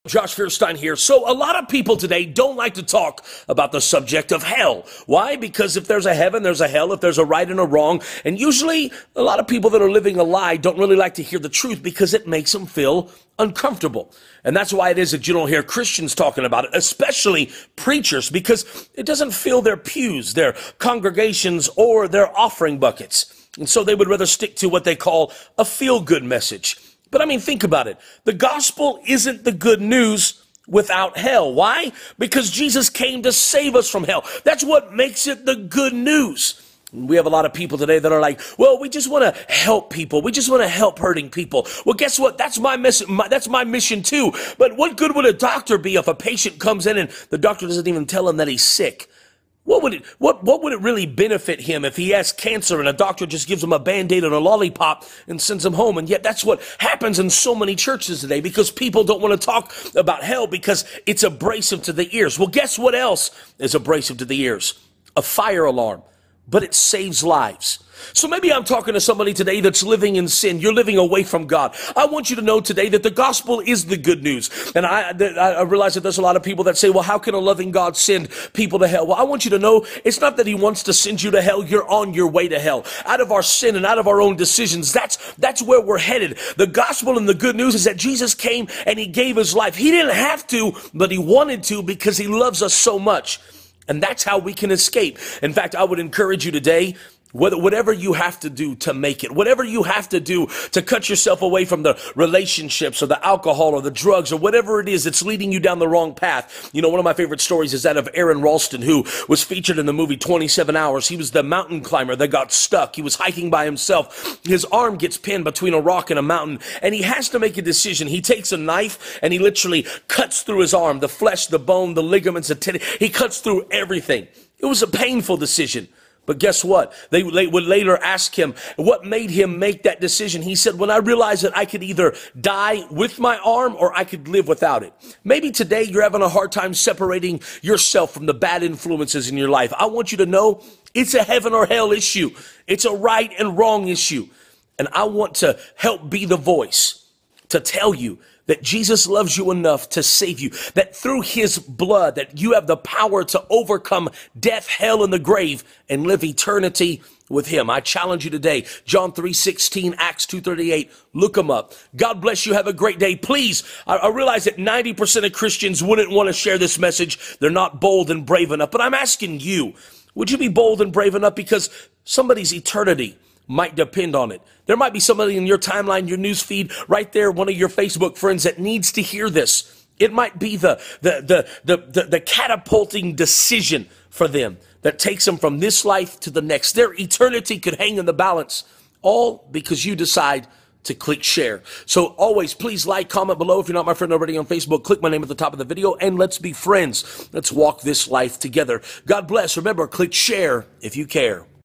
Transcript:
Josh Feuerstein here. So a lot of people today don't like to talk about the subject of hell. Why? Because if there's a heaven, there's a hell, if there's a right and a wrong. And usually a lot of people that are living a lie don't really like to hear the truth because it makes them feel uncomfortable. And that's why it is that you don't hear Christians talking about it, especially preachers, because it doesn't fill their pews, their congregations, or their offering buckets. And so they would rather stick to what they call a feel-good message. But I mean, think about it. The gospel isn't the good news without hell. Why? Because Jesus came to save us from hell. That's what makes it the good news. We have a lot of people today that are like, well, we just want to help people. We just want to help hurting people. Well, guess what? That's my mission too. But what good would a doctor be if a patient comes in and the doctor doesn't even tell him that he's sick? What would it really benefit him if he has cancer and a doctor just gives him a Band-Aid and a lollipop and sends him home? And yet that's what happens in so many churches today because people don't want to talk about hell because it's abrasive to the ears. Well, guess what else is abrasive to the ears? A fire alarm, but it saves lives. So maybe I'm talking to somebody today that's living in sin. You're living away from God. I want you to know today that the gospel is the good news. And I realize that there's a lot of people that say, well, how can a loving God send people to hell? Well, I want you to know it's not that he wants to send you to hell. You're on your way to hell. Out of our sin and out of our own decisions, that's where we're headed. The gospel and the good news is that Jesus came and he gave his life. He didn't have to, but he wanted to because he loves us so much. And that's how we can escape. In fact, I would encourage you today, whatever you have to do to make it, whatever you have to do to cut yourself away from the relationships or the alcohol or the drugs or whatever it is that's leading you down the wrong path. You know, one of my favorite stories is that of Aaron Ralston, who was featured in the movie 27 Hours. He was the mountain climber that got stuck. He was hiking by himself. His arm gets pinned between a rock and a mountain, and he has to make a decision. He takes a knife and he literally cuts through his arm, the flesh, the bone, the ligaments, the tendon. He cuts through everything. It was a painful decision. But guess what? They would later ask him, what made him make that decision? He said, when I realized that I could either die with my arm or I could live without it. Maybe today you're having a hard time separating yourself from the bad influences in your life. I want you to know it's a heaven or hell issue. It's a right and wrong issue. And I want to help be the voice to tell you that Jesus loves you enough to save you, that through his blood, that you have the power to overcome death, hell, and the grave and live eternity with him. I challenge you today. John 3:16, Acts 2:38. Look them up. God bless you. Have a great day. Please, I realize that 90% of Christians wouldn't want to share this message. They're not bold and brave enough. But I'm asking you, would you be bold and brave enough? Because somebody's eternity might depend on it. There might be somebody in your timeline, your news feed, right there, one of your Facebook friends that needs to hear this. It might be the catapulting decision for them that takes them from this life to the next. Their eternity could hang in the balance, all because you decide to click share. So always, please like, comment below. If you're not my friend already on Facebook, click my name at the top of the video and let's be friends. Let's walk this life together. God bless. Remember, click share if you care.